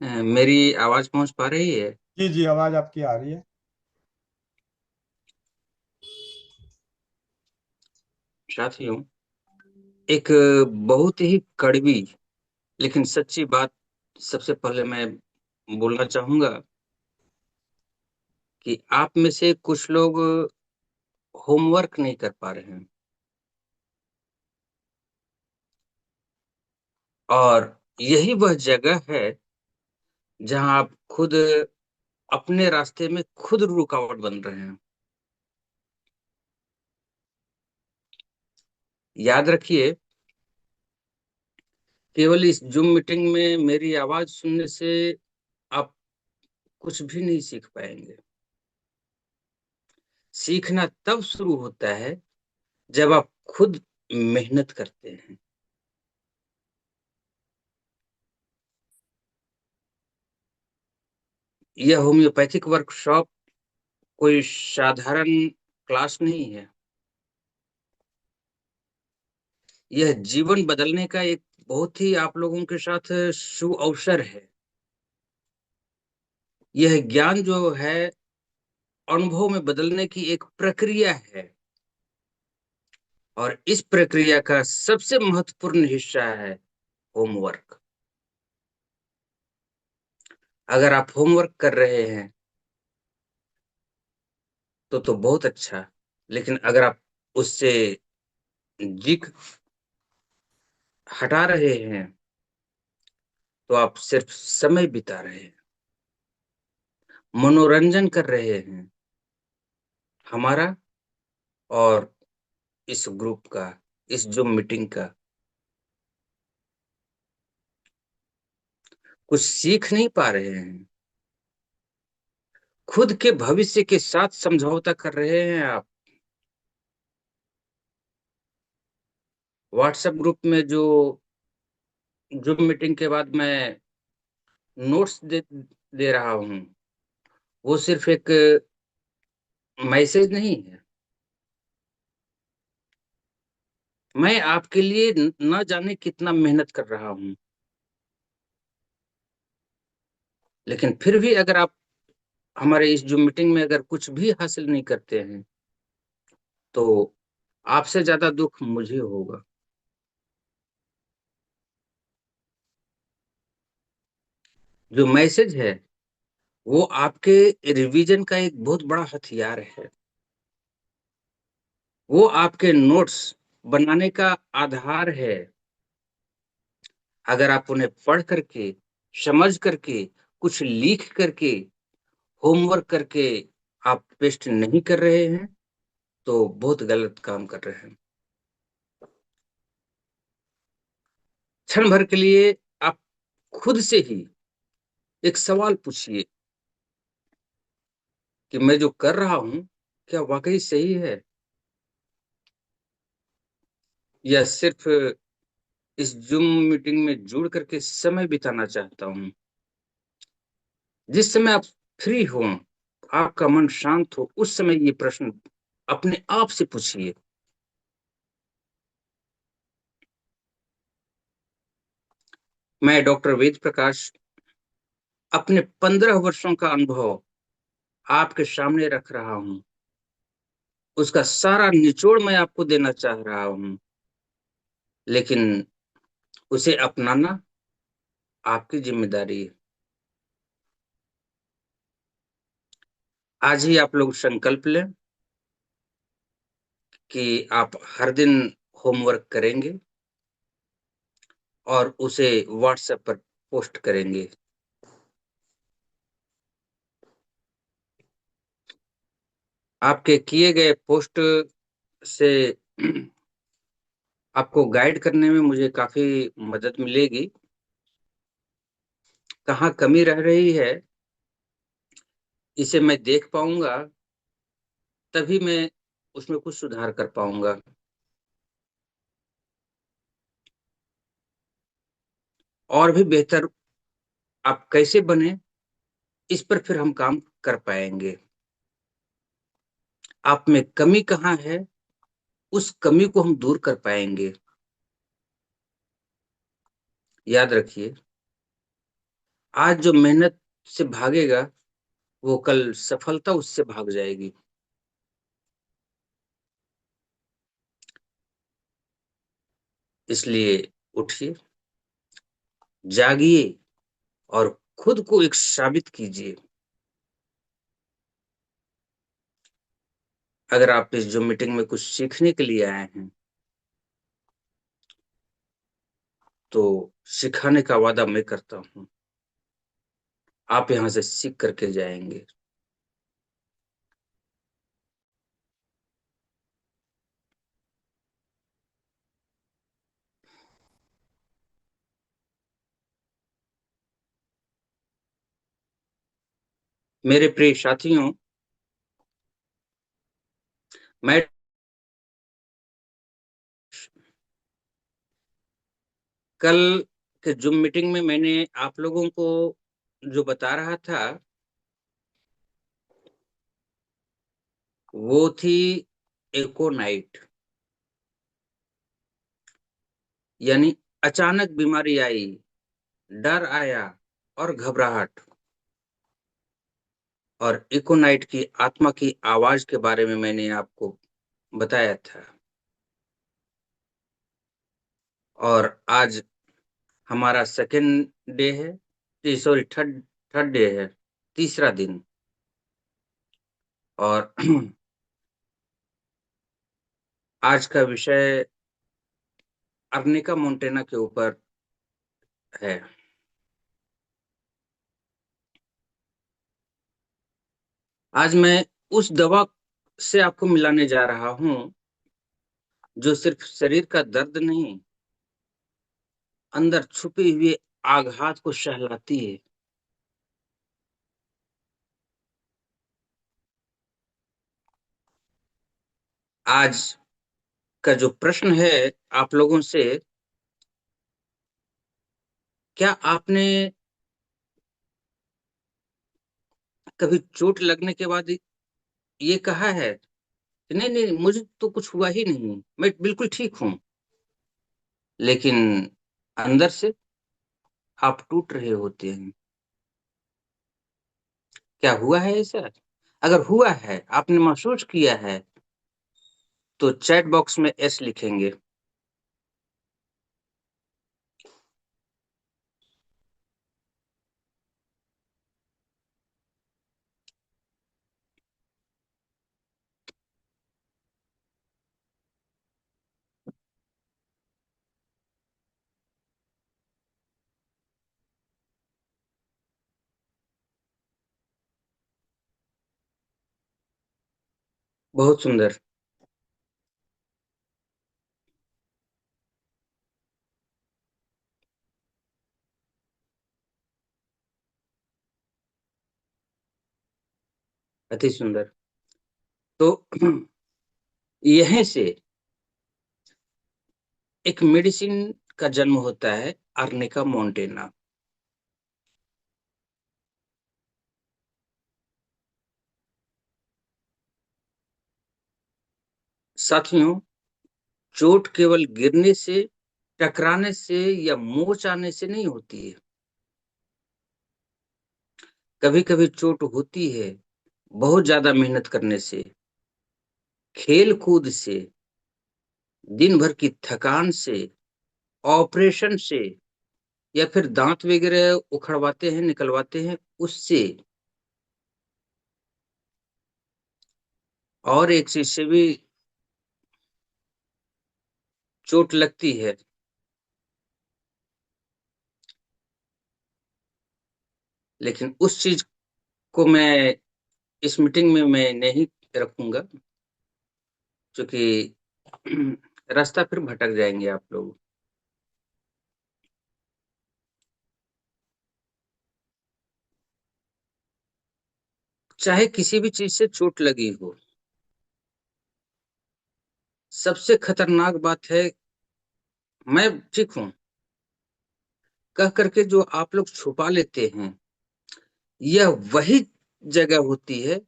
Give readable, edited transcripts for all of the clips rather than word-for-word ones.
मेरी आवाज पहुंच पा रही है? जी जी, आवाज आपकी आ रही है। साथियों, एक बहुत ही कड़वी लेकिन सच्ची बात सबसे पहले मैं बोलना चाहूंगा कि आप में से कुछ लोग होमवर्क नहीं कर पा रहे हैं। और यही वह जगह है जहां आप खुद अपने रास्ते में खुद रुकावट बन रहे हैं। याद रखिए, केवल इस जूम मीटिंग में मेरी आवाज सुनने से आप कुछ भी नहीं सीख पाएंगे। सीखना तब शुरू होता है जब आप खुद मेहनत करते हैं। यह होम्योपैथिक वर्कशॉप कोई साधारण क्लास नहीं है। यह जीवन बदलने का एक बहुत ही आप लोगों के साथ शुभ अवसर है। यह ज्ञान जो है अनुभव में बदलने की एक प्रक्रिया है। और इस प्रक्रिया का सबसे महत्वपूर्ण हिस्सा है होमवर्क। अगर आप होमवर्क कर रहे हैं तो बहुत अच्छा। लेकिन अगर आप उससे जिग हटा रहे हैं तो आप सिर्फ समय बिता रहे हैं, मनोरंजन कर रहे हैं हमारा और इस ग्रुप का, इस जो मीटिंग का। कुछ सीख नहीं पा रहे हैं, खुद के भविष्य के साथ समझौता कर रहे हैं आप। व्हाट्सएप ग्रुप में जो मीटिंग के बाद मैं नोट्स दे रहा हूँ, वो सिर्फ एक मैसेज नहीं है। मैं आपके लिए न जाने कितना मेहनत कर रहा हूँ। लेकिन फिर भी अगर आप हमारे इस जो मीटिंग में अगर कुछ भी हासिल नहीं करते हैं तो आपसे ज्यादा दुख मुझे होगा। जो मैसेज है वो आपके रिवीजन का एक बहुत बड़ा हथियार है। वो आपके नोट्स बनाने का आधार है। अगर आप उन्हें पढ़ करके, समझ करके, कुछ लिख करके, होमवर्क करके आप पेस्ट नहीं कर रहे हैं तो बहुत गलत काम कर रहे हैं। क्षण भर के लिए आप खुद से ही एक सवाल पूछिए कि मैं जो कर रहा हूं क्या वाकई सही है, या सिर्फ इस जूम मीटिंग में जुड़ करके समय बिताना चाहता हूं। जिस समय आप फ्री हो, आपका मन शांत हो, उस समय ये प्रश्न अपने आप से पूछिए। मैं डॉक्टर वेद प्रकाश अपने 15 वर्षों का अनुभव आपके सामने रख रहा हूँ। उसका सारा निचोड़ मैं आपको देना चाह रहा हूँ, लेकिन उसे अपनाना आपकी जिम्मेदारी है। आज ही आप लोग संकल्प लें कि आप हर दिन होमवर्क करेंगे और उसे व्हाट्सएप पर पोस्ट करेंगे। आपके किए गए पोस्ट से आपको गाइड करने में मुझे काफी मदद मिलेगी। कहाँ कमी रह रही है इसे मैं देख पाऊंगा, तभी मैं उसमें कुछ सुधार कर पाऊंगा। और भी बेहतर आप कैसे बने, इस पर फिर हम काम कर पाएंगे। आप में कमी कहाँ है, उस कमी को हम दूर कर पाएंगे। याद रखिए, आज जो मेहनत से भागेगा वो कल सफलता उससे भाग जाएगी। इसलिए उठिए, जागिए और खुद को एक साबित कीजिए। अगर आप इस जो मीटिंग में कुछ सीखने के लिए आए हैं तो सिखाने का वादा मैं करता हूँ, आप यहाँ से सीख करके जाएंगे। मेरे प्रिय साथियों, मैं कल के जूम मीटिंग में मैंने आप लोगों को जो बता रहा था वो थी एको नाइट, यानी अचानक बीमारी आई, डर आया और घबराहट, और एको नाइट की आत्मा की आवाज के बारे में मैंने आपको बताया था। और आज हमारा सेकेंड डे है, सॉरी थर्ड थर्ड डे है, तीसरा दिन। और आज का विषय अर्निका मोंटेना के ऊपर है। आज मैं उस दवा से आपको मिलाने जा रहा हूं जो सिर्फ शरीर का दर्द नहीं, अंदर छुपे हुए आघात को सहलाती है। आज का जो प्रश्न है आप लोगों से, क्या आपने कभी चोट लगने के बाद ये कहा है कि नहीं नहीं मुझे तो कुछ हुआ ही नहीं, मैं बिल्कुल ठीक हूं, लेकिन अंदर से आप टूट रहे होते हैं? क्या हुआ है ऐसा? अगर हुआ है, आपने महसूस किया है, तो चैट बॉक्स में एस लिखेंगे। बहुत सुंदर। अति सुंदर। तो यहीं से एक मेडिसिन का जन्म होता है, अर्निका मोंटेना। साथियों, चोट केवल गिरने से, टकराने से या मोच आने से नहीं होती है। कभी कभी चोट होती है बहुत ज्यादा मेहनत करने से, खेल कूद से, दिन भर की थकान से, ऑपरेशन से, या फिर दांत वगैरह उखड़वाते हैं, निकलवाते हैं उससे, और एक चीज से भी चोट लगती है। लेकिन उस चीज को मैं इस मीटिंग में मैं नहीं रखूंगा, क्योंकि रास्ता फिर भटक जाएंगे आप लोग। चाहे किसी भी चीज से चोट लगी हो, सबसे खतरनाक बात है मैं ठीक हूं कह करके जो आप लोग छुपा लेते हैं, यह वही जगह होती है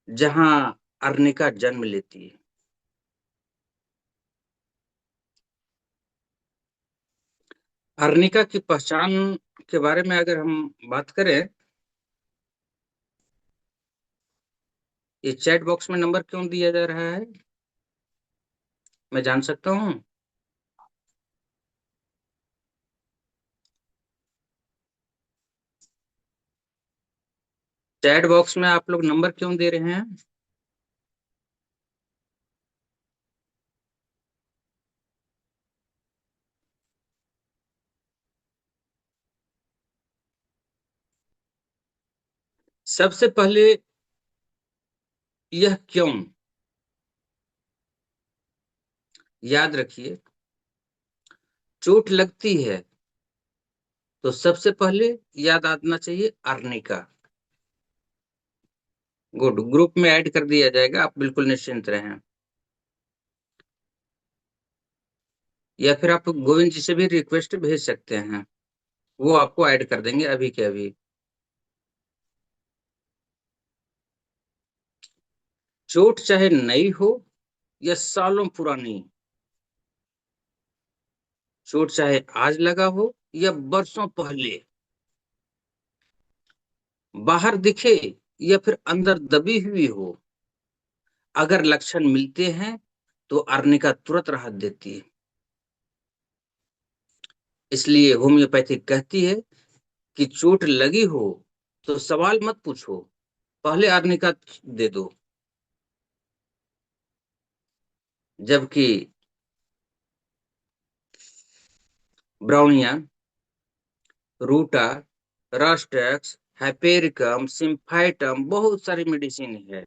जहां अर्निका जन्म लेती है। अर्निका की पहचान के बारे में अगर हम बात करें, ये चैट बॉक्स में नंबर क्यों दिया जा रहा है, मैं जान सकता हूँ? चैट बॉक्स में आप लोग नंबर क्यों दे रहे हैं? सबसे पहले, यह क्यों, याद रखिए। चोट लगती है तो सबसे पहले याद आना चाहिए अर्निका। गुड, ग्रुप में ऐड कर दिया जाएगा, आप बिल्कुल निश्चिंत रहें। या फिर आप गोविंद जी से भी रिक्वेस्ट भेज सकते हैं, वो आपको ऐड कर देंगे अभी के अभी। चोट चाहे नई हो या सालों पुरानी, चोट चाहे आज लगा हो या बरसों पहले, बाहर दिखे या फिर अंदर दबी हुई हो, अगर लक्षण मिलते हैं तो अर्निका तुरंत राहत देती है। इसलिए होम्योपैथिक कहती है कि चोट लगी हो तो सवाल मत पूछो, पहले अर्निका दे दो। जबकि ब्राउनिया, रूटा, रास्टेक्स, हाइपेरिकम, सिम्फाइटम, बहुत सारी मेडिसिन है,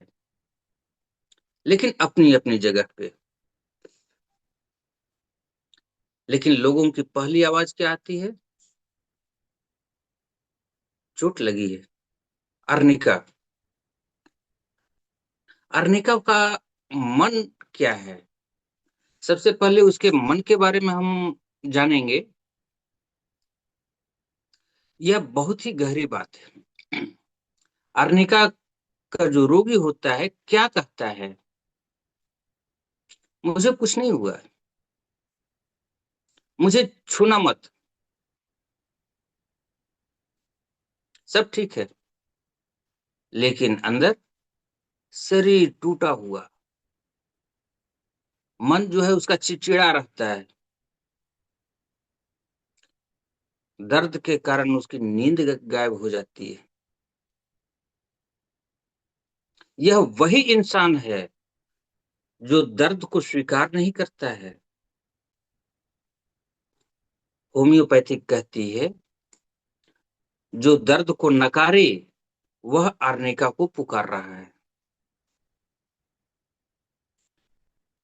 लेकिन अपनी अपनी जगह पे। लेकिन लोगों की पहली आवाज क्या आती है? चोट लगी है, अर्निका। अर्निका का मन क्या है? सबसे पहले उसके मन के बारे में हम जानेंगे। यह बहुत ही गहरी बात है। अर्निका का जो रोगी होता है क्या कहता है? मुझे कुछ नहीं हुआ, मुझे छूना मत, सब ठीक है। लेकिन अंदर शरीर टूटा हुआ, मन जो है उसका चिड़चिड़ा रहता है। दर्द के कारण उसकी नींद गायब हो जाती है। यह वही इंसान है जो दर्द को स्वीकार नहीं करता है। होम्योपैथिक कहती है जो दर्द को नकारे वह आर्निका को पुकार रहा है।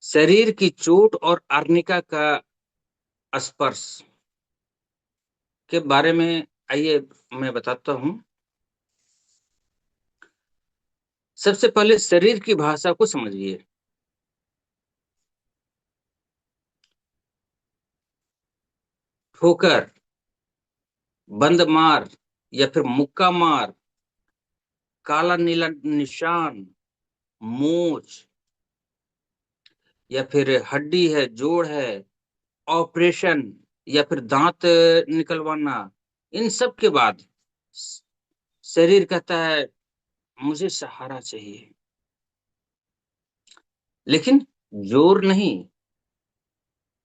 शरीर की चोट और आर्निका का स्पर्श के बारे में आइए मैं बताता हूं। सबसे पहले शरीर की भाषा को समझिए। ठोकर, बंद मार या फिर मुक्का मार, काला नीला निशान, मोच, या फिर हड्डी है, जोड़ है, ऑपरेशन, या फिर दांत निकलवाना, इन सब के बाद शरीर कहता है मुझे सहारा चाहिए, लेकिन जोर नहीं।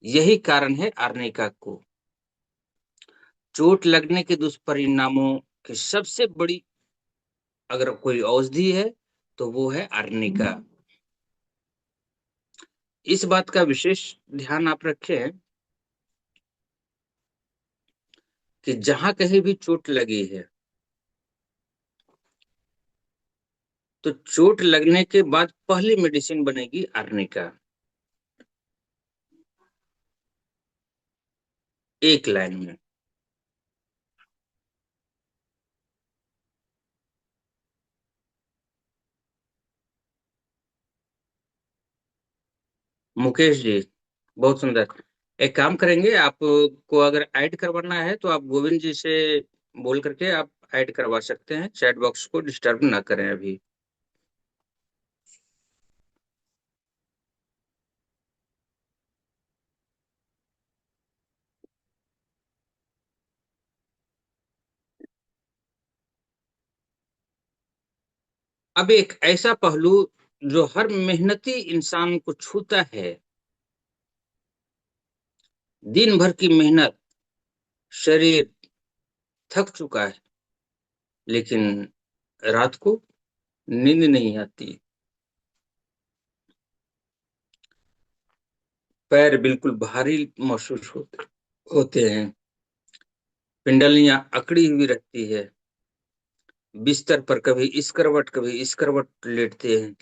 यही कारण है आर्निका को। चोट लगने के दुष्परिणामों की सबसे बड़ी अगर कोई औषधि है तो वो है आर्निका। इस बात का विशेष ध्यान आप रखें कि जहां कहीं भी चोट लगी है तो चोट लगने के बाद पहली मेडिसिन बनेगी आर्निका। एक लाइन में। मुकेश जी, बहुत सुंदर। एक काम करेंगे, आपको अगर ऐड करवाना है तो आप गोविंद जी से बोल करके आप ऐड करवा सकते हैं, चैट बॉक्स को डिस्टर्ब ना करें अभी। अब एक ऐसा पहलू जो हर मेहनती इंसान को छूता है। दिन भर की मेहनत, शरीर थक चुका है, लेकिन रात को नींद नहीं आती। पैर बिल्कुल भारी महसूस होते होते हैं। पिंडलियां अकड़ी हुई रहती है। बिस्तर पर कभी इस करवट कभी इस करवट लेटते हैं।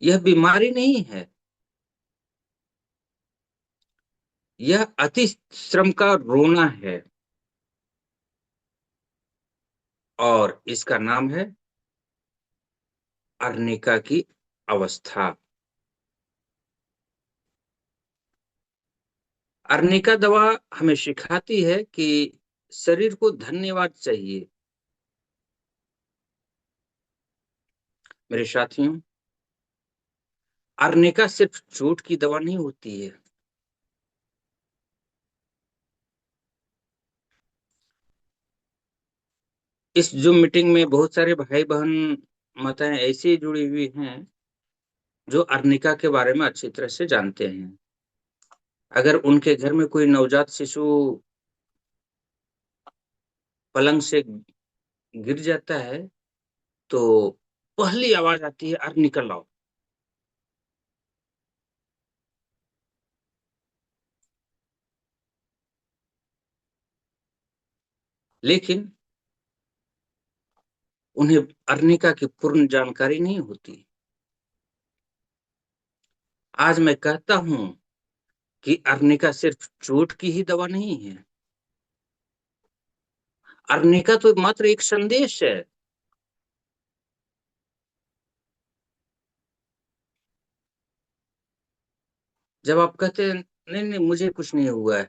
यह बीमारी नहीं है, यह अति श्रम का रोना है। और इसका नाम है अर्निका की अवस्था। अर्निका दवा हमें सिखाती है कि शरीर को धन्यवाद चाहिए। मेरे साथियों, अर्निका सिर्फ चोट की दवा नहीं होती है। इस जूम मीटिंग में बहुत सारे भाई बहन माताएं ऐसी जुड़ी हुई हैं जो अर्निका के बारे में अच्छी तरह से जानते हैं। अगर उनके घर में कोई नवजात शिशु पलंग से गिर जाता है तो पहली आवाज आती है, अरे निकल आओ। लेकिन उन्हें अर्निका की पूर्ण जानकारी नहीं होती। आज मैं कहता हूं कि अर्निका सिर्फ चोट की ही दवा नहीं है। अर्निका तो मात्र एक संदेश है। जब आप कहते हैं नहीं नहीं मुझे कुछ नहीं हुआ है,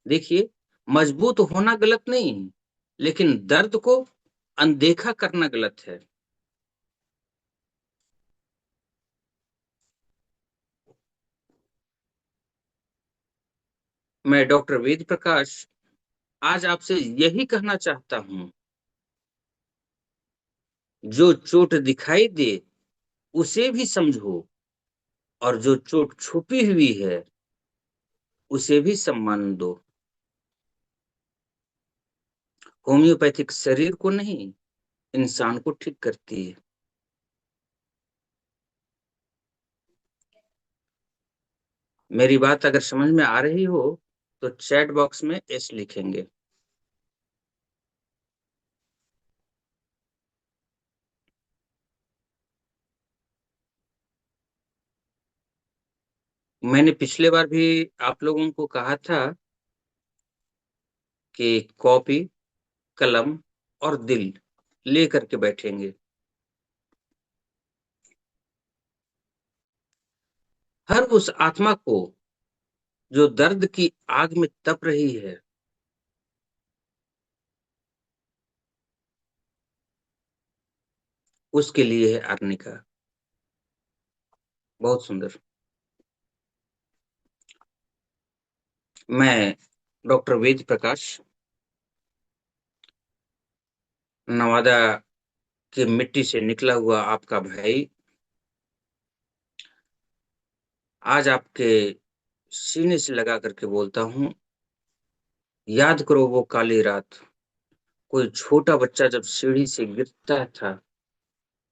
देखिए, मजबूत होना गलत नहीं है, लेकिन दर्द को अनदेखा करना गलत है। मैं डॉक्टर वेद प्रकाश आज आपसे यही कहना चाहता हूं, जो चोट दिखाई दे उसे भी समझो, और जो चोट छुपी हुई है उसे भी सम्मान दो। होम्योपैथिक शरीर को नहीं, इंसान को ठीक करती है। मेरी बात अगर समझ में आ रही हो तो चैट बॉक्स में एस लिखेंगे। मैंने पिछले बार भी आप लोगों को कहा था कि कॉपी, कलम और दिल लेकर के बैठेंगे। हर उस आत्मा को जो दर्द की आग में तप रही है, उसके लिए है अर्निका। बहुत सुंदर। मैं डॉक्टर वेद प्रकाश, नवादा की मिट्टी से निकला हुआ आपका भाई, आज आपके सीने से लगा करके बोलता हूँ, याद करो वो काली रात। कोई छोटा बच्चा जब सीढ़ी से गिरता था,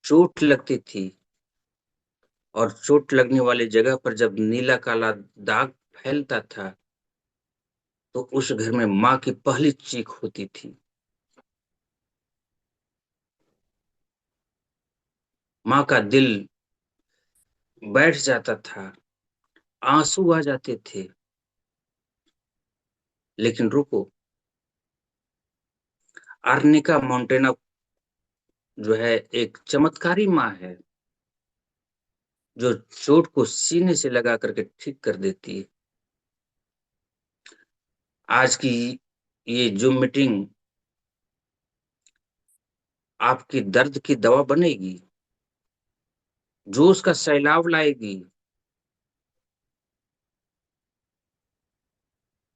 चोट लगती थी, और चोट लगने वाली जगह पर जब नीला काला दाग फैलता था तो उस घर में माँ की पहली चीख होती थी। माँ का दिल बैठ जाता था, आंसू आ जाते थे। लेकिन रुको, आर्निका मोंटेना जो है एक चमत्कारी माँ है, जो चोट को सीने से लगा करके ठीक कर देती है। आज की ये जो मीटिंग आपकी दर्द की दवा बनेगी, जोश का सैलाब लाएगी।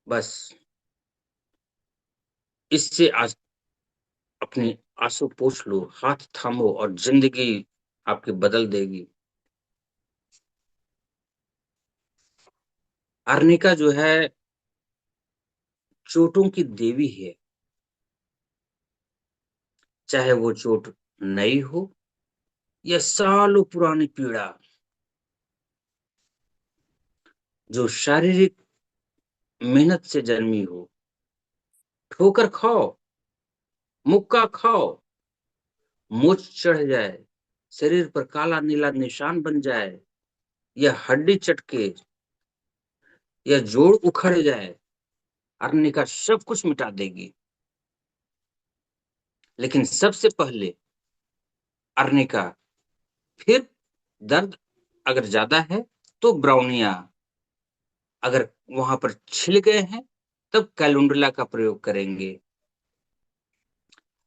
बस इससे आज अपनी आंसू पोंछ लो, हाथ थामो और जिंदगी आपकी बदल देगी। अर्निका जो है चोटों की देवी है, चाहे वो चोट नई हो या सालों पुरानी पीड़ा। जो शारीरिक मेहनत से जन्मी हो, ठोकर खाओ, मुक्का खाओ, मोच चढ़ जाए, शरीर पर काला नीला निशान बन जाए, या हड्डी चटके, या जोड़ उखड़ जाए, अर्निका सब कुछ मिटा देगी। लेकिन सबसे पहले अर्निका, फिर दर्द अगर ज्यादा है तो ब्राउनिया, अगर वहां पर छिल गए हैं तब कैलुंडला का प्रयोग करेंगे।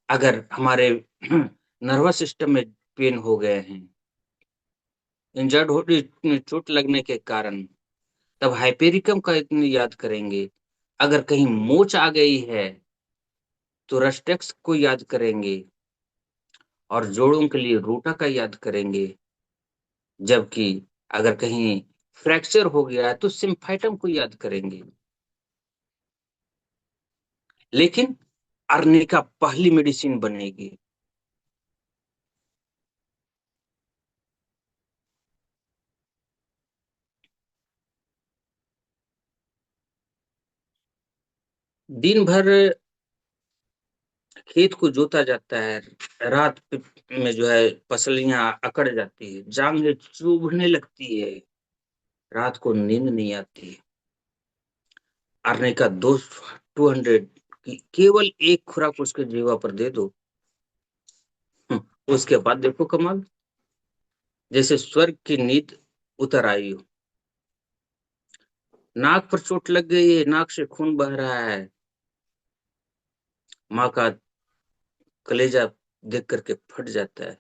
अगर हमारे नर्वस सिस्टम में पेन हो गए हैं, इंजर्ड हो, चोट लगने के कारण, तब हाइपेरिकम का इतनी याद करेंगे। अगर कहीं मोच आ गई है तो रस्टेक्स को याद करेंगे, और जोड़ों के लिए रूटा का याद करेंगे। जबकि अगर कहीं फ्रैक्चर हो गया है तो सिम्फाइटम को याद करेंगे। लेकिन अर्निका पहली मेडिसिन बनेगी। दिन भर खेत को जोता जाता है, में जो है पसलियां अकड़ जाती है, जांघें चुभने लगती है, रात को नींद नहीं आती है। अर्निका दो 200 की केवल एक खुराक उसके जीवा पर दे दो। उसके बाद देखो कमाल, जैसे स्वर्ग की नींद उतर आई हो। नाक पर चोट लग गई है, नाक से खून बह रहा है, माँ का कलेजा देख करके फट जाता है।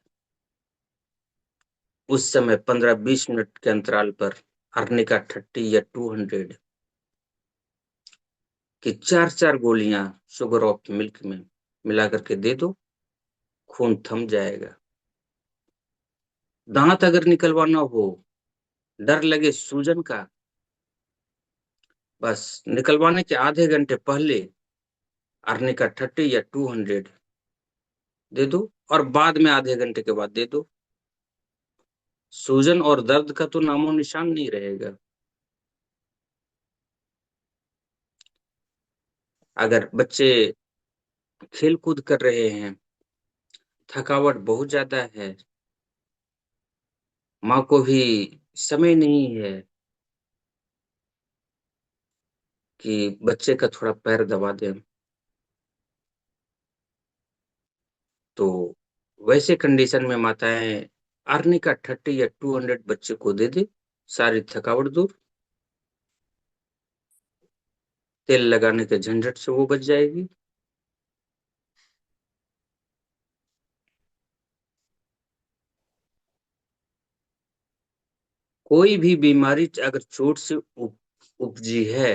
उस समय 15-20 मिनट के अंतराल पर अर्निका 30 या 200 की 4-4 गोलियां शुगर ऑफ मिल्क में मिला करके दे दो, खून थम जाएगा। दांत अगर निकलवाना हो, डर लगे सूजन का, बस निकलवाने के आधे घंटे पहले अर्निका 30 या 200 दे दो, और बाद में आधे घंटे के बाद दे दो। सूजन और दर्द का तो नामो निशान नहीं रहेगा। अगर बच्चे खेल कूद कर रहे हैं, थकावट बहुत ज्यादा है, माँ को भी समय नहीं है कि बच्चे का थोड़ा पैर दबा दें, तो वैसे कंडीशन में माताएं अर्निका 30 या 200 बच्चे को दे दे, सारी थकावट दूर, तेल लगाने के झंझट से वो बच जाएगी। कोई भी बीमारी अगर चोट से उपजी है,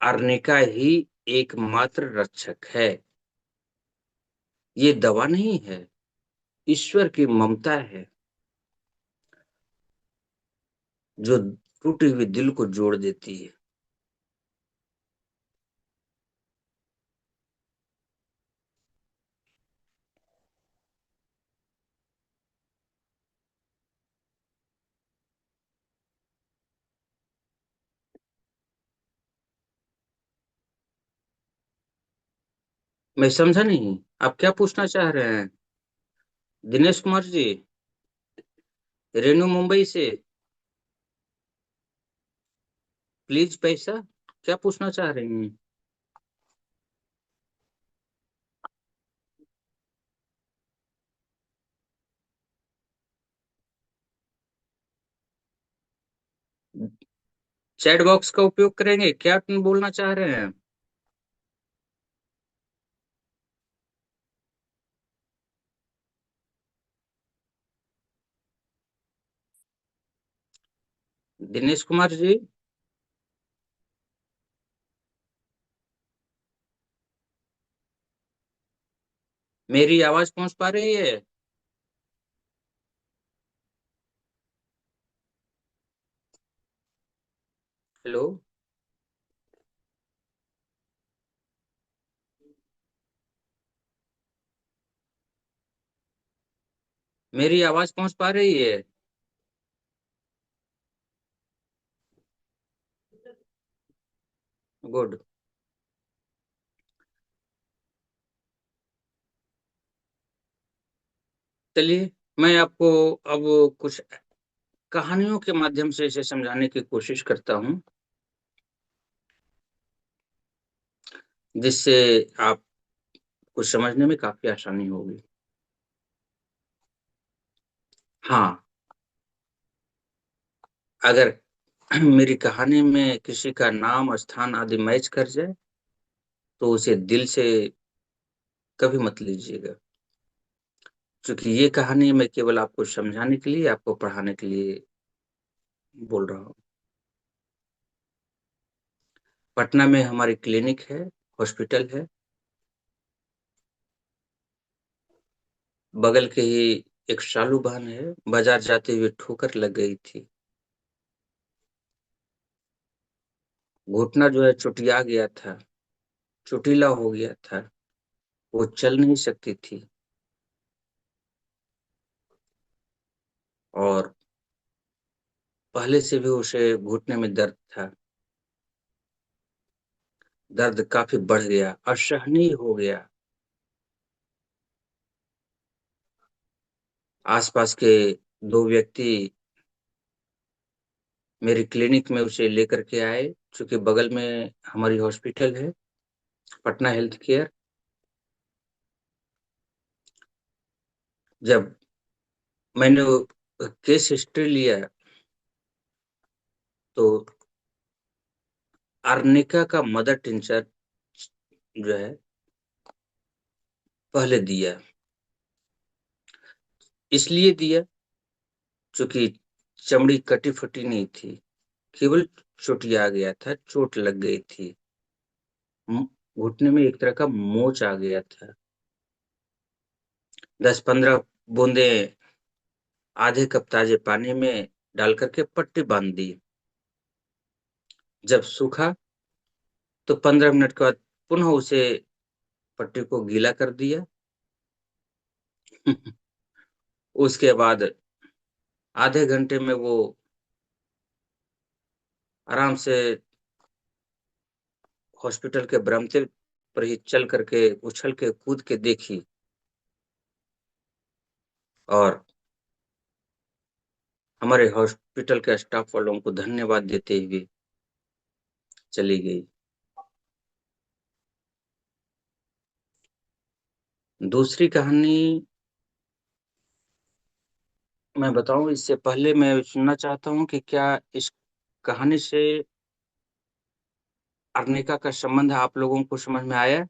अर्निका ही एकमात्र रक्षक है। ये दवा नहीं है, ईश्वर की ममता है, जो टूटे हुए दिल को जोड़ देती है। मैं समझा नहीं, आप क्या पूछना चाह रहे हैं? दिनेश कुमार जी, रेणु मुंबई से, प्लीज पैसा, क्या पूछना चाह रही हैं? चैट बॉक्स का उपयोग करेंगे, क्या तुम बोलना चाह रहे हैं? दिनेश कुमार जी, मेरी आवाज पहुंच पा रही है? हेलो। मेरी आवाज पहुंच पा रही है? गुड। चलिए, मैं आपको अब कुछ कहानियों के माध्यम से इसे समझाने की कोशिश करता हूँ, जिससे आपको समझने में काफी आसानी होगी। हाँ, अगर मेरी कहानी में किसी का नाम, स्थान आदि मैच कर जाए, तो उसे दिल से कभी मत लीजिएगा, क्योंकि ये कहानी मैं केवल आपको समझाने के लिए, आपको पढ़ाने के लिए बोल रहा हूँ। पटना में हमारी क्लिनिक है, हॉस्पिटल है। बगल के ही एक शालू बहन है, बाजार जाते हुए ठोकर लग गई थी। घुटना जो है चुटिया गया था, चुटीला हो गया था। वो चल नहीं सकती थी, और पहले से भी उसे घुटने में दर्द था। दर्द काफी बढ़ गया, असहनीय हो गया। आसपास के दो व्यक्ति मेरी क्लिनिक में उसे लेकर के आए, क्योंकि बगल में हमारी हॉस्पिटल है, पटना हेल्थ केयर। जब मैंने वो केस हिस्ट्री लिया, तो अर्निका का मदर टिंचर जो है पहले दिया। इसलिए दिया क्योंकि चमड़ी कटी फटी नहीं थी, केवल चोटिया गया था, चोट लग गई थी। मु- घुटने में एक तरह का मोच आ गया था। 10-15 बूंदे आधे कप ताजे पानी में डाल करके पट्टी बांध दी। जब सूखा, तो 15 मिनट के बाद पुनः उसे पट्टी को गीला कर दिया। उसके बाद आधे घंटे में वो आराम से हॉस्पिटल के बरामदे पर ही चल करके, उछल के, कूद के देखी, और हमारे हॉस्पिटल के स्टाफ वालों को धन्यवाद देते हुए चली गई। दूसरी कहानी मैं बताऊं, इससे पहले मैं सुनना चाहता हूं कि क्या इस कहानी से अर्निका का संबंध आप लोगों को समझ में आया?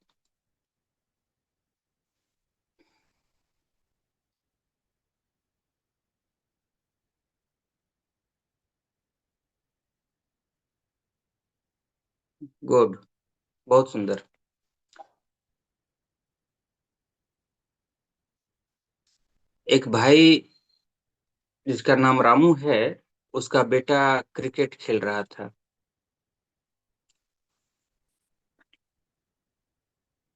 गुड, बहुत सुंदर। एक भाई जिसका नाम रामू है, उसका बेटा क्रिकेट खेल रहा था।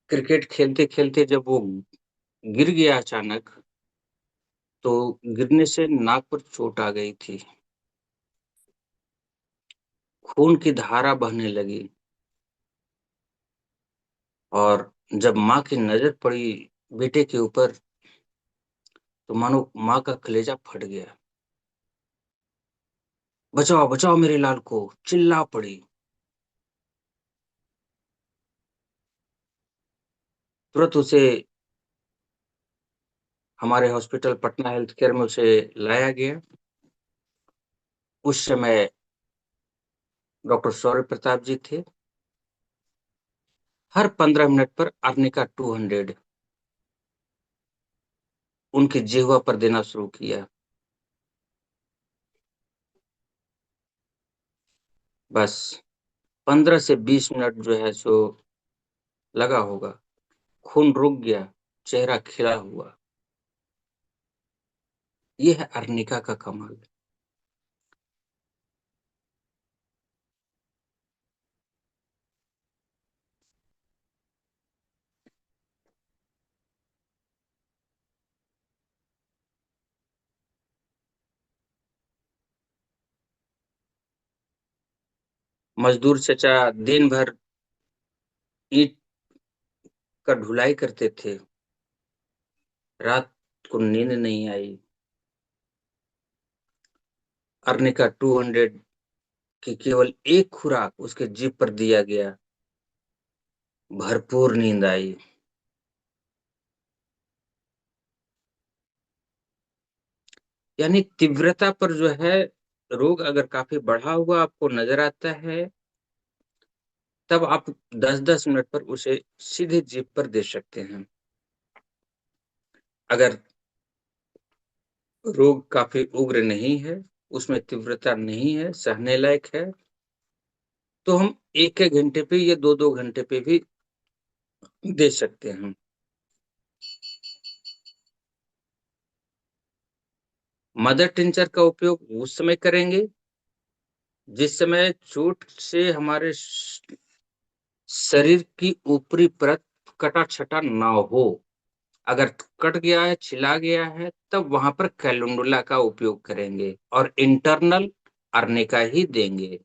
क्रिकेट खेलते खेलते जब वो गिर गया अचानक, तो गिरने से नाक पर चोट आ गई थी। खून की धारा बहने लगी, और जब माँ की नजर पड़ी बेटे के ऊपर, तो मानो माँ का कलेजा फट गया। बचाओ बचाओ मेरे लाल को, चिल्ला पड़ी। तुरंत उसे हमारे हॉस्पिटल पटना हेल्थ केयर में उसे लाया गया। उस समय डॉक्टर सौर्य प्रताप जी थे। हर 15 मिनट पर अर्निका 200 उनकी जिह्वा पर देना शुरू किया। बस 15 से 20 मिनट जो है सो लगा होगा, खून रुक गया, चेहरा खिला हुआ। ये है अर्निका का कमाल। मजदूर चचा दिन भर ईंट का ढुलाई करते थे। रात को नींद नहीं आई। अर्निका 200 की केवल एक खुराक उसके जीभ पर दिया गया। भरपूर नींद आई। यानी तीव्रता पर जो है, रोग अगर काफी बढ़ा हुआ आपको नजर आता है, तब आप 10-10 मिनट पर उसे सीधे जीभ पर दे सकते हैं। अगर रोग काफी उग्र नहीं है, उसमें तीव्रता नहीं है, सहने लायक है, तो हम 1-1 घंटे पे या 2-2 घंटे पे भी दे सकते हैं। मदर टिंचर का उपयोग उस समय करेंगे जिस समय चोट से हमारे शरीर की ऊपरी परत कटा छटा ना हो। अगर कट गया है, छिला गया है, तब वहां पर कैलुंडुला का उपयोग करेंगे और इंटरनल अर्निका ही देंगे।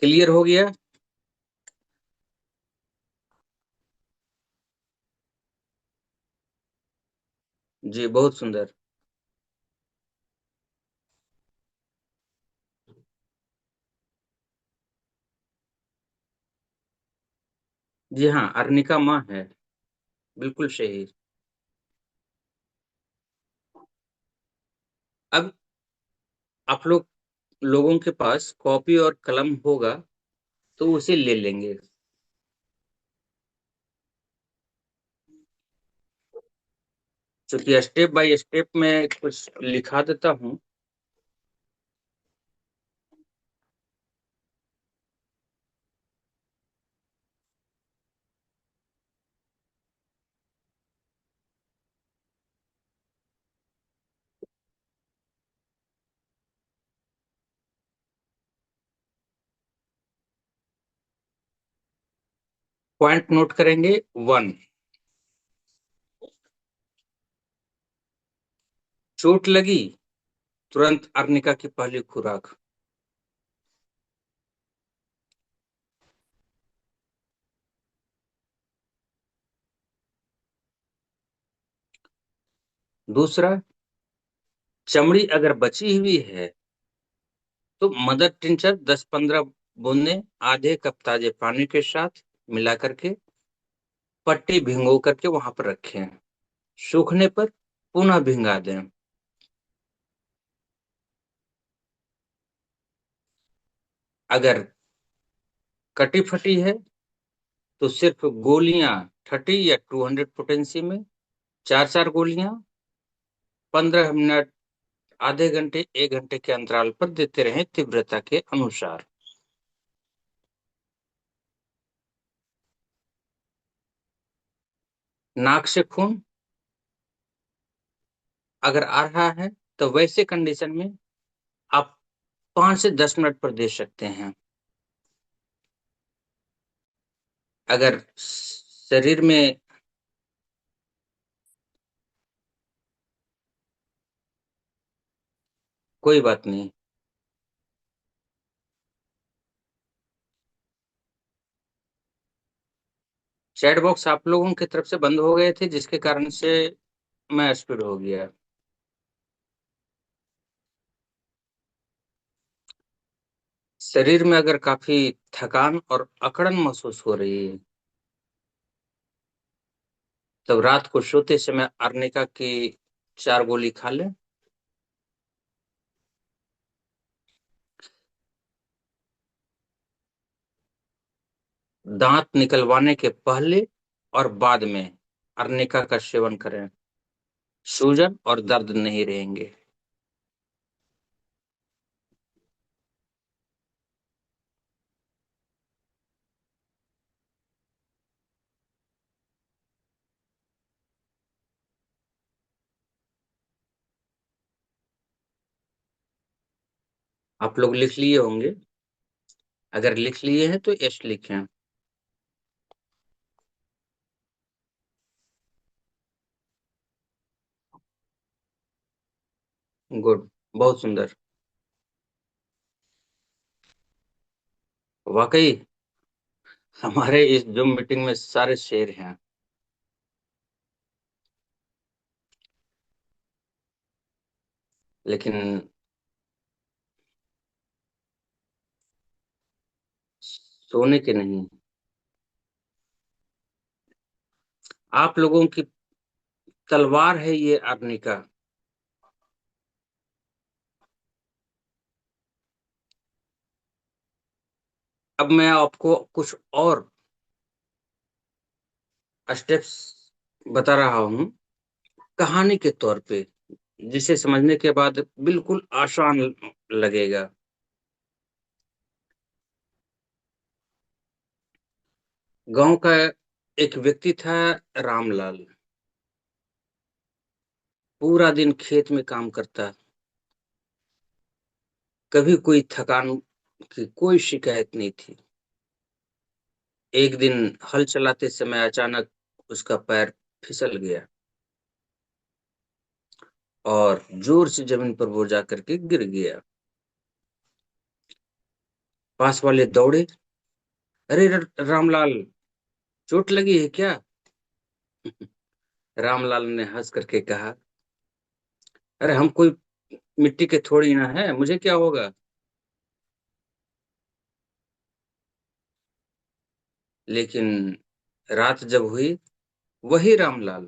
क्लियर हो गया? जी, बहुत सुंदर। जी हाँ, अर्निका माँ है। बिल्कुल सही। अब आप लोगों के पास कॉपी और कलम होगा, तो उसे ले लेंगे। चूंकि स्टेप बाय स्टेप में कुछ लिखा देता हूँ। पॉइंट नोट करेंगे। 1, चोट लगी, तुरंत अर्निका की पहली खुराक। दूसरा, चमड़ी अगर बची हुई है, तो मदर टिंचर 10-15 बूंदे आधे कप ताजे पानी के साथ मिला करके पट्टी भिगो करके वहां पर रखें। सूखने पर पुनः भिंगा दें। अगर कटी फटी है, तो सिर्फ गोलियां 30 या 200 पोटेंसी में 4-4 गोलियां 15 मिनट, आधे घंटे, 1 घंटे के अंतराल पर देते रहें, तीव्रता के अनुसार। नाक से खून अगर आ रहा है, तो वैसे कंडीशन में आप 5 से 10 मिनट पर दे सकते हैं। अगर शरीर में कोई बात नहीं। चैट बॉक्स आप लोगों की तरफ से बंद हो गए थे, जिसके कारण से मैं स्पीड हो गया। शरीर में अगर काफी थकान और अकड़न महसूस हो रही है, तब रात को सोते समय अर्निका की 4 गोली खा लें। दांत निकलवाने के पहले और बाद में अर्निका का सेवन करें। सूजन और दर्द नहीं रहेंगे। आप लोग लिख लिए होंगे। अगर लिख लिए हैं तो यस लिखें। गुड। बहुत सुंदर। वाकई हमारे इस जूम मीटिंग में सारे शेर हैं। लेकिन सोने के नहीं। आप लोगों की तलवार है ये आर्निका। अब मैं आपको कुछ और स्टेप्स बता रहा हूँ कहानी के तौर पे, जिसे समझने के बाद बिल्कुल आसान लगेगा। गांव का एक व्यक्ति था, रामलाल। पूरा दिन खेत में काम करता। कभी कोई थकान की कोई शिकायत नहीं थी। एक दिन हल चलाते समय अचानक उसका पैर फिसल गया और जोर से जमीन पर वो जाकर के गिर गया। पास वाले दौड़े। अरे रामलाल, चोट लगी है क्या? रामलाल ने हंस करके कहा, अरे हम कोई मिट्टी के थोड़ी ना है, मुझे क्या होगा। लेकिन रात जब हुई, वही रामलाल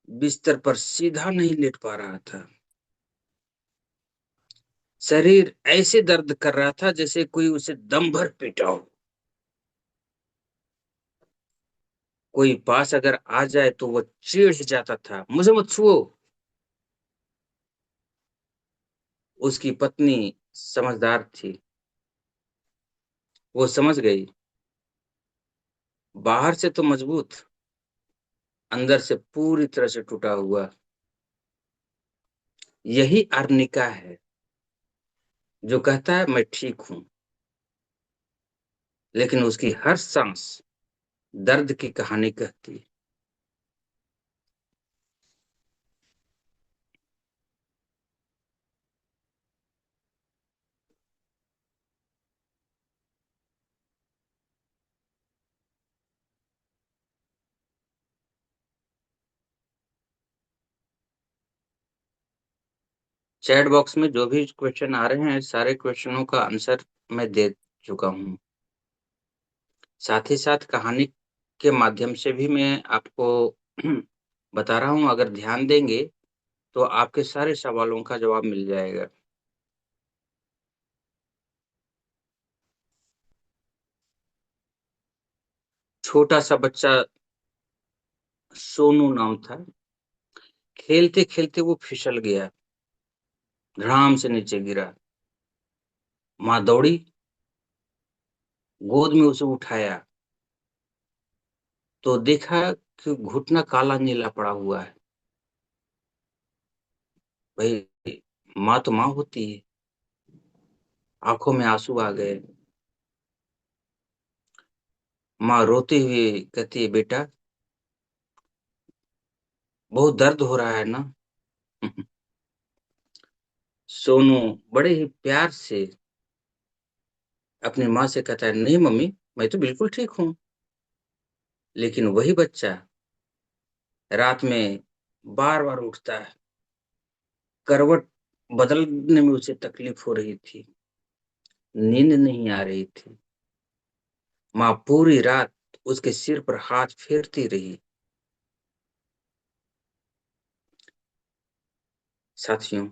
बिस्तर पर सीधा नहीं लेट पा रहा था। शरीर ऐसे दर्द कर रहा था जैसे कोई उसे दम भर पीटा हो। कोई पास अगर आ जाए तो वो चिढ़ जाता था, मुझे मत छुओ। उसकी पत्नी समझदार थी। वो समझ गई। बाहर से तो मजबूत, अंदर से पूरी तरह से टूटा हुआ। यही आर्निका है जो कहता है मैं ठीक हूं, लेकिन उसकी हर सांस दर्द की कहानी कहती है। चैट बॉक्स में जो भी क्वेश्चन आ रहे हैं, सारे क्वेश्चनों का आंसर मैं दे चुका हूँ। साथ ही साथ कहानी के माध्यम से भी मैं आपको बता रहा हूँ। अगर ध्यान देंगे तो आपके सारे सवालों का जवाब मिल जाएगा। छोटा सा बच्चा सोनू नाम था। खेलते खेलते वो फिसल गया, धड़ाम से नीचे गिरा। माँ दौड़ी, गोद में उसे उठाया तो देखा कि घुटना काला नीला पड़ा हुआ है। भाई, माँ तो माँ होती है। आंखों में आंसू आ गए। माँ रोते हुए कहती है, बेटा बहुत दर्द हो रहा है ना। सोनू बड़े ही प्यार से अपनी माँ से कहता है, नहीं मम्मी, मैं तो बिल्कुल ठीक हूँ। लेकिन वही बच्चा रात में बार बार उठता है। करवट बदलने में उसे तकलीफ हो रही थी। नींद नहीं आ रही थी। माँ पूरी रात उसके सिर पर हाथ फेरती रही। साथियों,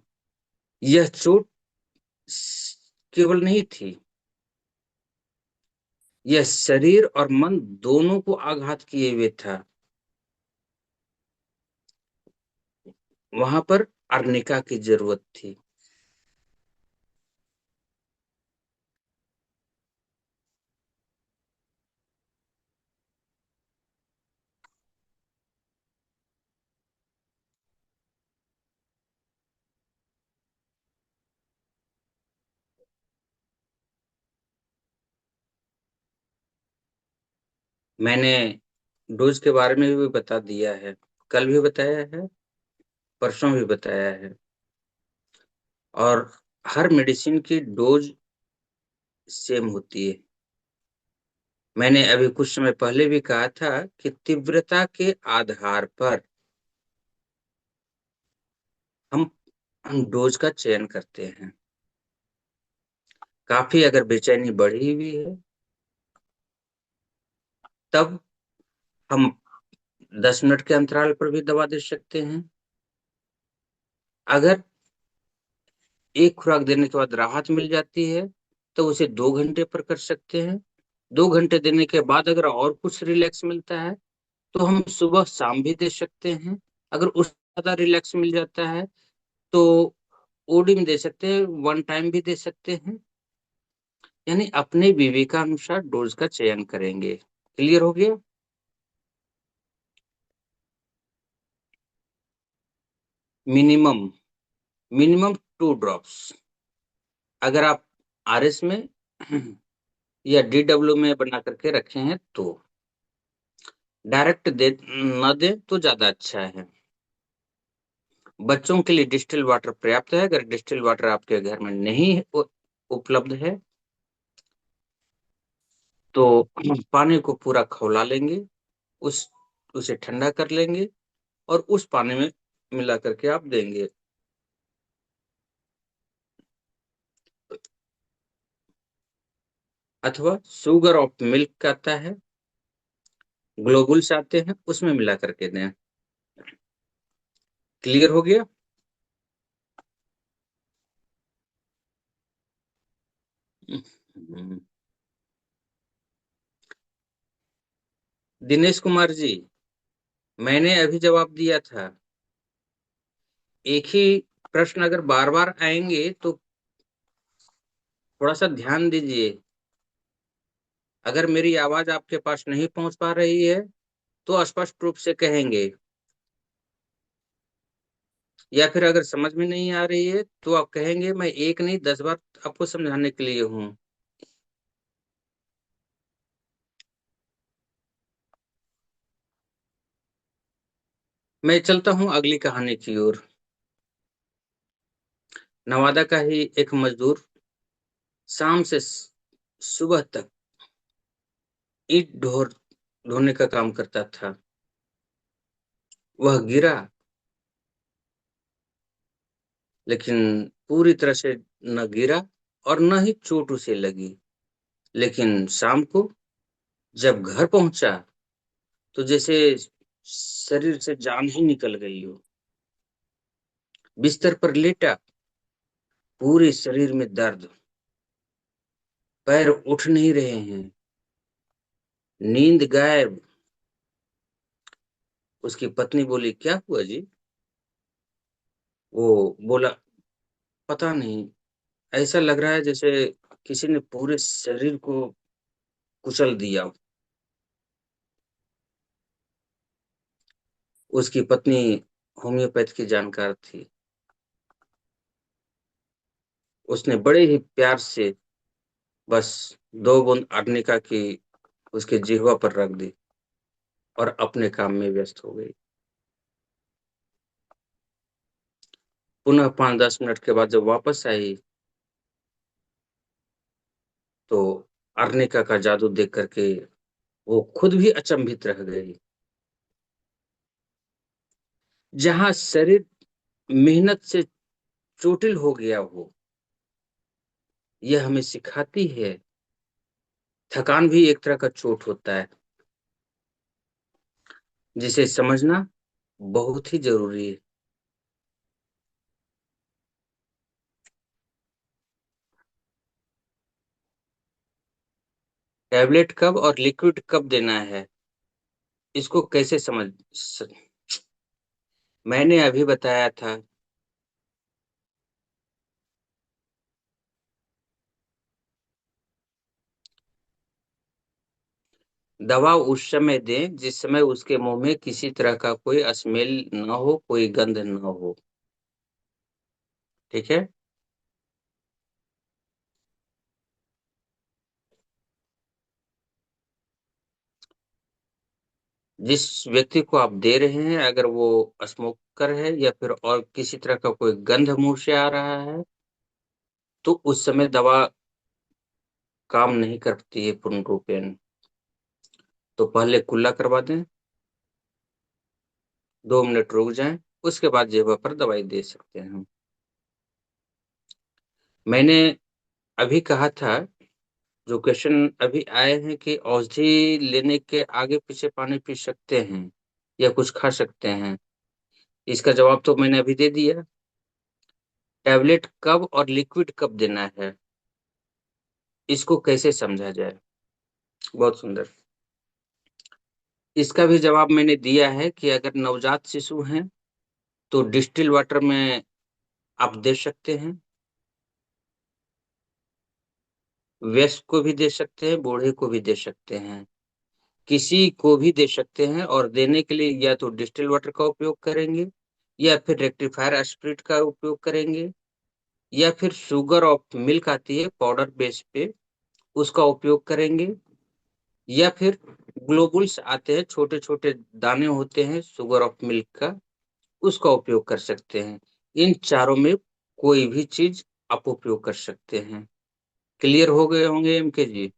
यह चोट केवल नहीं थी, यह शरीर और मन दोनों को आघात किए हुए था। वहां पर अर्निका की जरूरत थी। मैंने डोज के बारे में भी बता दिया है, कल भी बताया है, परसों भी बताया है। और हर मेडिसिन की डोज सेम होती है। मैंने अभी कुछ समय पहले भी कहा था कि तीव्रता के आधार पर हम हम डोज का चयन करते हैं। काफी अगर बेचैनी बढ़ी हुई है, तब हम 10 मिनट के अंतराल पर भी दवा दे सकते हैं। अगर एक खुराक देने के बाद राहत मिल जाती है, तो उसे 2 घंटे पर कर सकते हैं। 2 घंटे देने के बाद अगर और कुछ रिलैक्स मिलता है, तो हम सुबह शाम भी दे सकते हैं। अगर उससे ज्यादा रिलैक्स मिल जाता है, तो ओडी में दे सकते हैं, वन टाइम भी दे सकते हैं। यानी अपने विवेकानुसार डोज का चयन करेंगे। क्लियर हो गया? Minimum minimum 2 drops. अगर आप आरएस में या डीडब्ल्यू में बना करके रखे हैं, तो डायरेक्ट दे न दे तो ज्यादा अच्छा है। बच्चों के लिए डिस्टिल वाटर पर्याप्त है। अगर डिस्टिल वाटर आपके घर में नहीं उपलब्ध है, तो पानी को पूरा खौला लेंगे, उस उसे ठंडा कर लेंगे और उस पानी में मिला करके आप देंगे। अथवा शुगर ऑफ मिल्क आता है, ग्लोबुल्स आते हैं, उसमें मिला करके दें। क्लियर हो गया? हम्म। दिनेश कुमार जी, मैंने अभी जवाब दिया था। एक ही प्रश्न अगर बार बार आएंगे, तो थोड़ा सा ध्यान दीजिए। अगर मेरी आवाज आपके पास नहीं पहुंच पा रही है, तो स्पष्ट रूप से कहेंगे। या फिर अगर समझ में नहीं आ रही है, तो आप कहेंगे मैं एक नहीं 10 बार आपको समझाने के लिए हूँ। मैं चलता हूँ अगली कहानी की ओर। नवादा का ही एक मजदूर शाम से सुबह तक ईंट ढोने का काम करता था। वह गिरा, लेकिन पूरी तरह से न गिरा और न ही चोट उसे लगी। लेकिन शाम को जब घर पहुंचा, तो जैसे शरीर से जान ही निकल गई हो। बिस्तर पर लेटा, पूरे शरीर में दर्द, पैर उठ नहीं रहे हैं, नींद गायब। उसकी पत्नी बोली, क्या हुआ जी? वो बोला, पता नहीं, ऐसा लग रहा है जैसे किसी ने पूरे शरीर को कुचल दिया। उसकी पत्नी होम्योपैथ की जानकार थी। उसने बड़े ही प्यार से बस 2 बूंद आर्निका की उसके जिह्वा पर रख दी और अपने काम में व्यस्त हो गई। पुनः 5-10 मिनट के बाद जब वापस आई, तो अर्निका का जादू देख करके वो खुद भी अचंभित रह गई। जहां शरीर मेहनत से चोटिल हो गया हो, यह हमें सिखाती है थकान भी एक तरह का चोट होता है, जिसे समझना बहुत ही जरूरी है। टैबलेट कब और लिक्विड कब देना है, इसको कैसे मैंने अभी बताया था। दवा उस समय दें जिस समय उसके मुंह में किसी तरह का कोई स्मेल न हो, कोई गंध न हो। ठीक है? जिस व्यक्ति को आप दे रहे हैं, अगर वो स्मोकर है या फिर और किसी तरह का कोई गंध मुंह से आ रहा है, तो उस समय दवा काम नहीं करती है पूर्ण रूपेण। तो पहले कुल्ला करवा दें, 2 मिनट रुक जाएं, उसके बाद जेबा पर दवाई दे सकते हैं हम। मैंने अभी कहा था, जो क्वेश्चन अभी आए हैं कि औषधि लेने के आगे पीछे पानी पी सकते हैं या कुछ खा सकते हैं, इसका जवाब तो मैंने अभी दे दिया। टैबलेट कब और लिक्विड कब देना है, इसको कैसे समझा जाए। बहुत सुंदर। इसका भी जवाब मैंने दिया है कि अगर नवजात शिशु हैं तो डिस्टिल वाटर में आप दे सकते हैं। वयस्क को भी दे सकते हैं, बूढ़े को भी दे सकते हैं, किसी को भी दे सकते हैं। और देने के लिए या तो डिस्टिल वाटर का उपयोग करेंगे, या फिर रेक्टिफायर स्पिरिट का उपयोग करेंगे, या फिर शुगर ऑफ मिल्क आती है पाउडर बेस पे, उसका उपयोग करेंगे, या फिर ग्लोबुल्स आते हैं, छोटे छोटे दाने होते हैं शुगर ऑफ मिल्क का, उसका उपयोग कर सकते हैं। इन चारों में कोई भी चीज आप उपयोग कर सकते हैं। क्लियर हो गए होंगे एम के जी।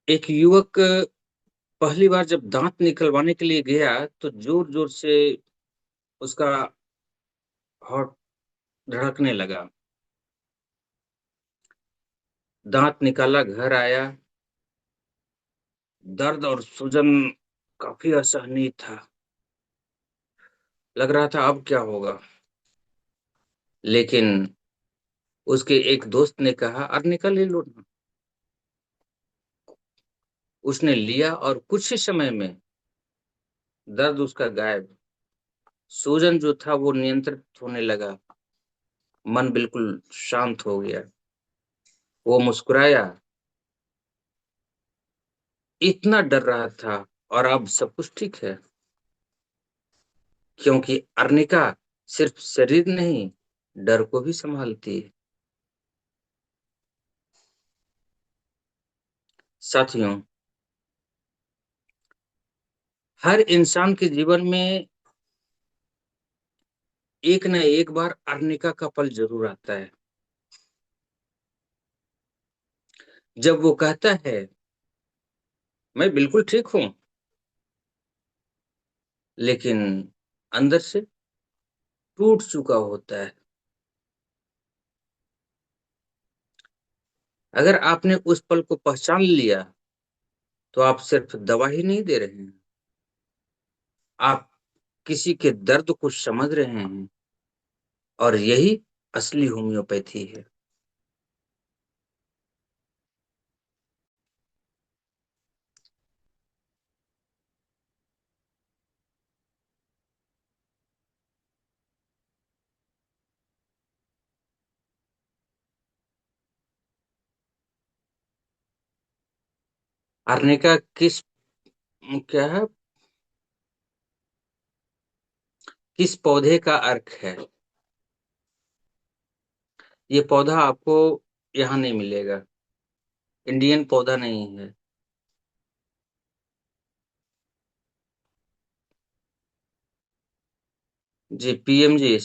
एक युवक पहली बार जब दांत निकलवाने के लिए गया तो जोर जोर से उसका हार्ट धड़कने लगा। दांत निकाला, घर आया, दर्द और सूजन काफी असहनीय था। लग रहा था अब क्या होगा। लेकिन उसके एक दोस्त ने कहा, अरे निकल ही लो ना। उसने लिया और कुछ ही समय में दर्द उसका गायब, सूजन जो था वो नियंत्रित होने लगा, मन बिल्कुल शांत हो गया। वो मुस्कुराया, इतना डर रहा था, और अब सब कुछ ठीक है। क्योंकि अर्निका सिर्फ शरीर नहीं, डर को भी संभालती है। साथियों, हर इंसान के जीवन में एक न एक बार अर्निका का पल जरूर आता है, जब वो कहता है मैं बिल्कुल ठीक हूं, लेकिन अंदर से टूट चुका होता है। अगर आपने उस पल को पहचान लिया, तो आप सिर्फ दवा ही नहीं दे रहे हैं, आप किसी के दर्द को समझ रहे हैं। और यही असली होम्योपैथी है। अर्निका क्या है, किस पौधे का अर्क है। ये पौधा आपको यहाँ नहीं मिलेगा, इंडियन पौधा नहीं है। जी पीएम जी,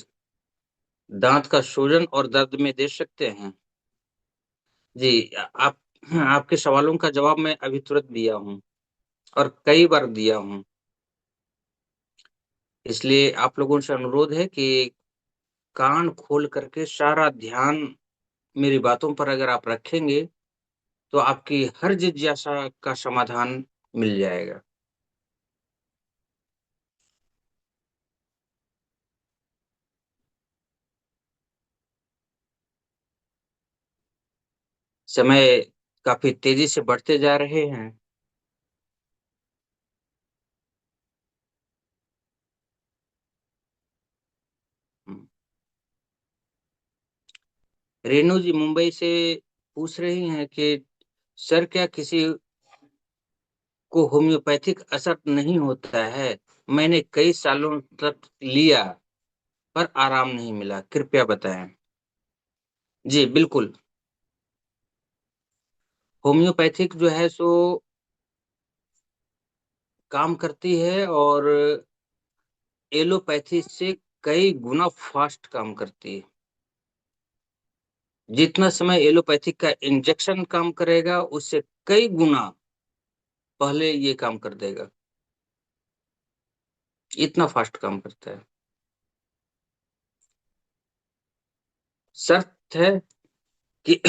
दांत का सूजन और दर्द में दे सकते हैं। जी, आप आपके सवालों का जवाब मैं अभी तुरंत दिया हूँ, और कई बार दिया हूँ। इसलिए आप लोगों से अनुरोध है कि कान खोल करके सारा ध्यान मेरी बातों पर अगर आप रखेंगे, तो आपकी हर जिज्ञासा का समाधान मिल जाएगा। समय काफी तेजी से बढ़ते जा रहे हैं। रेणु जी मुंबई से पूछ रही हैं कि सर क्या किसी को होम्योपैथिक असर नहीं होता है, मैंने कई सालों तक लिया पर आराम नहीं मिला, कृपया बताएं। जी बिल्कुल। होम्योपैथिक जो है सो काम करती है, और एलोपैथी से कई गुना फास्ट काम करती है। जितना समय एलोपैथिक का इंजेक्शन काम करेगा, उससे कई गुना पहले ये काम कर देगा। इतना फास्ट काम करता है। शर्त है कि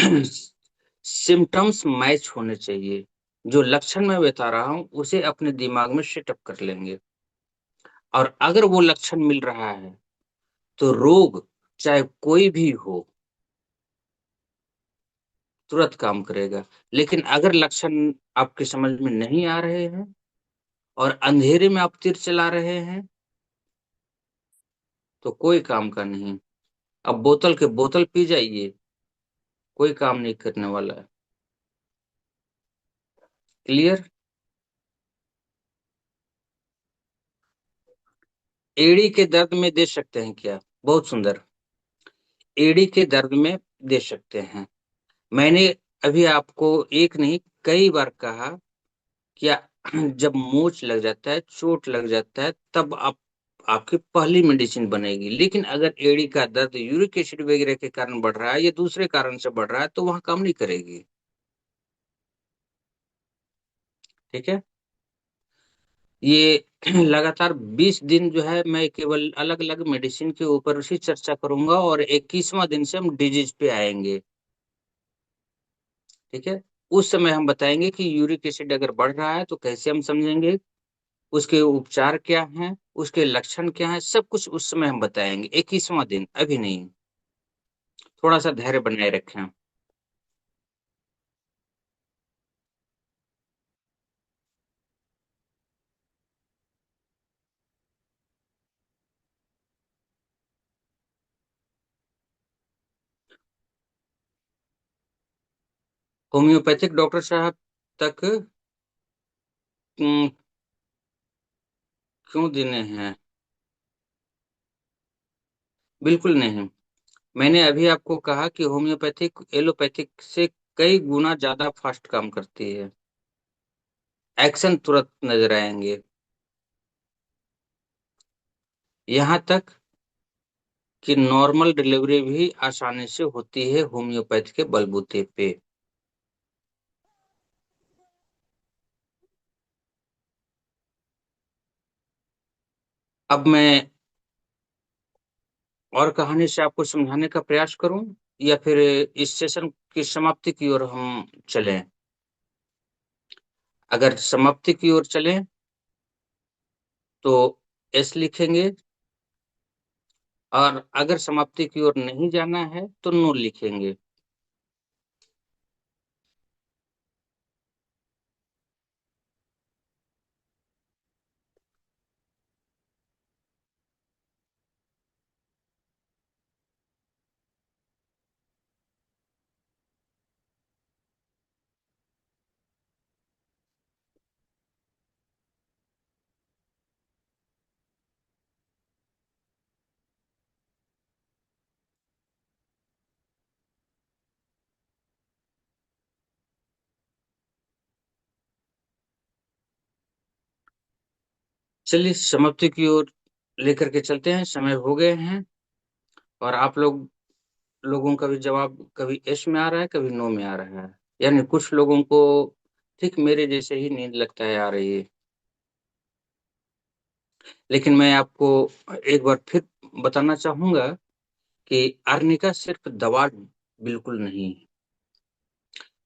सिम्टम्स मैच होने चाहिए। जो लक्षण मैं बता रहा हूं उसे अपने दिमाग में सेटअप कर लेंगे, और अगर वो लक्षण मिल रहा है तो रोग चाहे कोई भी हो तुरंत काम करेगा। लेकिन अगर लक्षण आपके समझ में नहीं आ रहे हैं और अंधेरे में आप तीर चला रहे हैं, तो कोई काम का नहीं। अब बोतल के बोतल पी जाइए, कोई काम नहीं करने वाला है। क्लियर? एड़ी के दर्द में दे सकते हैं क्या? बहुत सुंदर। एड़ी के दर्द में दे सकते हैं। मैंने अभी आपको एक नहीं कई बार कहा कि जब मोच लग जाता है, चोट लग जाता है, तब आप आपकी पहली मेडिसिन बनेगी। लेकिन अगर एड़ी का दर्द यूरिक एसिड वगैरह के कारण बढ़ रहा है या दूसरे कारण से बढ़ रहा है, तो वहां काम नहीं करेगी। ठीक है। ये लगातार 20 दिन जो है मैं केवल अलग अलग मेडिसिन के ऊपर उसी चर्चा करूंगा, और 21वां दिन से हम डिजीज पे आएंगे। ठीक है। उस समय हम बताएंगे कि यूरिक एसिड अगर बढ़ रहा है तो कैसे हम समझेंगे, उसके उपचार क्या हैं, उसके लक्षण क्या हैं, सब कुछ उस समय हम बताएंगे। 21वां दिन, अभी नहीं। थोड़ा सा धैर्य बनाए रखें। होम्योपैथिक डॉक्टर साहब तक क्यों देने हैं? बिल्कुल नहीं। मैंने अभी आपको कहा कि होम्योपैथिक एलोपैथिक से कई गुना ज्यादा फास्ट काम करती है। एक्शन तुरंत नजर आएंगे। यहाँ तक कि नॉर्मल डिलीवरी भी आसानी से होती है होम्योपैथ के बलबूते पे। अब मैं और कहानी से आपको समझाने का प्रयास करूं, या फिर इस सेशन की समाप्ति की ओर हम चलें? अगर समाप्ति की ओर चलें तो एस लिखेंगे, और अगर समाप्ति की ओर नहीं जाना है तो नो लिखेंगे। चलिए समाप्ति की ओर लेकर के चलते हैं, समय हो गए हैं। और आप लोगों का भी जवाब कभी एस में आ रहा है, कभी नो में आ रहा है। यानी कुछ लोगों को ठीक मेरे जैसे ही नींद लगता है आ रही है। लेकिन मैं आपको एक बार फिर बताना चाहूंगा कि आर्निका सिर्फ दवा बिल्कुल नहीं है।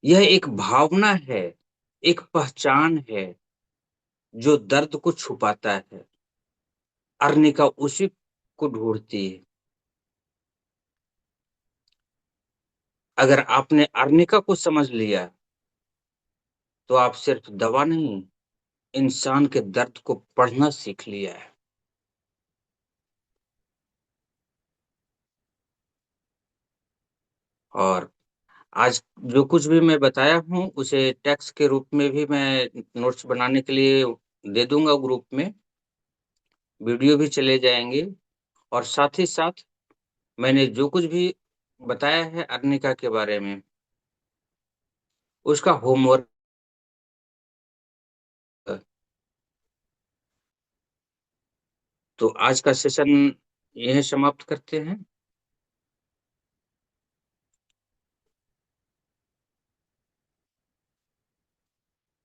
यह एक भावना है, एक पहचान है जो दर्द को छुपाता है। अर्निका उसी को ढूंढती है। अगर आपने अर्निका को समझ लिया तो आप सिर्फ दवा नहीं, इंसान के दर्द को पढ़ना सीख लिया है। और आज जो कुछ भी मैं बताया हूँ उसे टेक्स्ट के रूप में भी मैं नोट्स बनाने के लिए दे दूंगा ग्रुप में। वीडियो भी चले जाएंगे, और साथ ही साथ मैंने जो कुछ भी बताया है अर्निका के बारे में, उसका होमवर्क। तो आज का सेशन यह समाप्त करते हैं।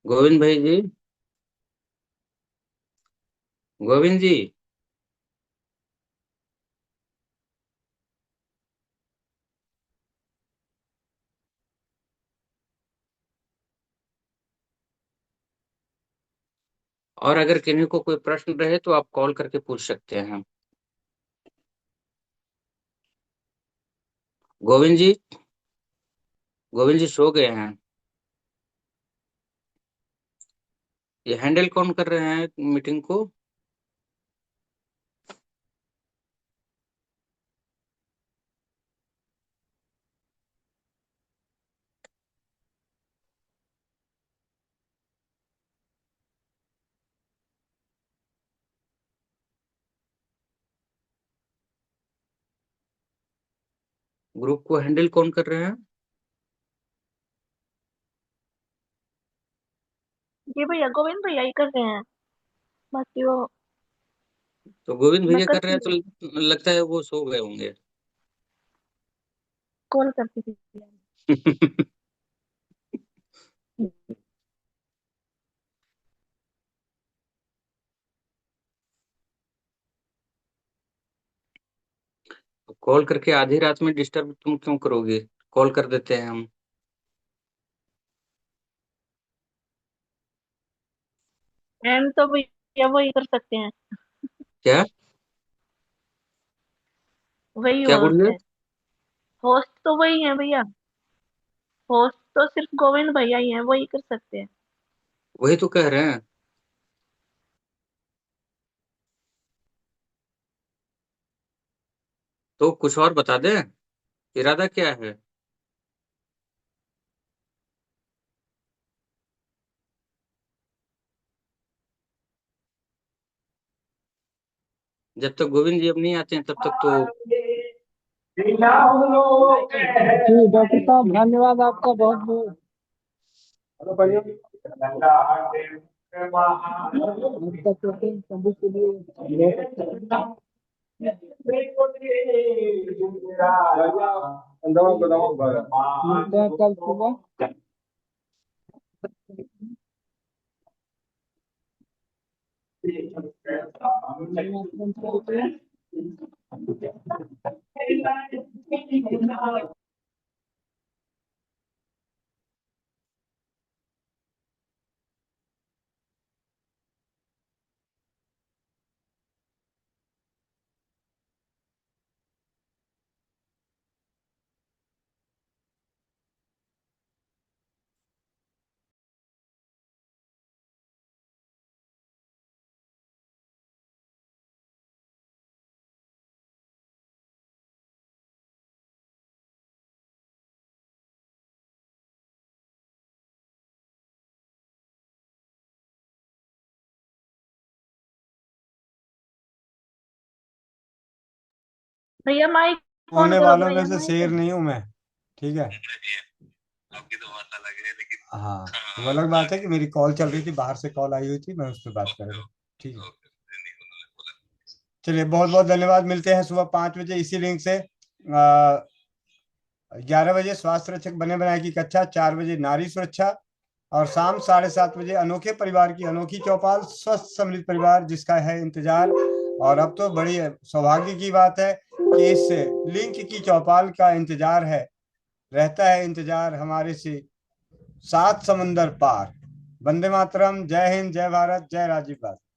गोविंद भाई जी, गोविंद जी। और अगर किन्हीं को कोई प्रश्न रहे तो आप कॉल करके पूछ सकते हैं। गोविंद जी, गोविंद जी सो गए हैं? ये हैंडल कौन कर रहे हैं मीटिंग को? ग्रुप को हैंडल कौन कर रहे हैं? जी भैया, गोविंद भैया ही कर रहे हैं। बाकी वो तो गोविंद मैं भैया कर रहे करती हैं हूँ, तो लगता है वो सो गए होंगे। कॉल करती थी। कॉल करके आधी रात में डिस्टर्ब तुम क्यों करोगे? कॉल कर देते हैं हम। एंड तो भैया वही कर सकते हैं, क्या? वही क्या होस्ट बोलिए? है। होस्ट तो वही है भैया, होस्ट तो सिर्फ गोविंद भैया ही हैं, वही कर सकते हैं। वही तो कह रहे हैं। तो कुछ और बता दें, इरादा क्या है? जब तक गोविंद जी अब नहीं आते हैं तब तक तो। जी डॉक्टर साहब, धन्यवाद आपका बहुत बहुत। हेलो भैया, आपका पेशेंट सभी के लिए मिलते हैं कल सुबह। भैया माइक ऑन होने करो, वालों में भैया से माइक शेर ऑन। नहीं हूं मैं। ठीक है। आपकी तो बात अलग है, लेकिन हाँ, वो अलग बात है कि मेरी कॉल चल रही थी, बाहर से कॉल आई हुई थी, मैं उस पर बात कर रहा था। ठीक है। चलिए, बहुत बहुत धन्यवाद। मिलते हैं सुबह 5 बजे इसी लिंक से। 11 बजे स्वास्थ्य रक्षक बने बनाए की कक्षा, 4 बजे नारी सुरक्षा, और शाम 7:30 बजे अनोखे परिवार की अनोखी चौपाल, स्वस्थ सम्मिलित परिवार जिसका है इंतजार। और अब तो बड़ी सौभाग्य की बात है कि इस लिंक की चौपाल का इंतजार है, रहता है इंतजार हमारे से 7 समंदर पार। वंदे मातरम, जय हिंद, जय भारत, जय राजीव गांधी।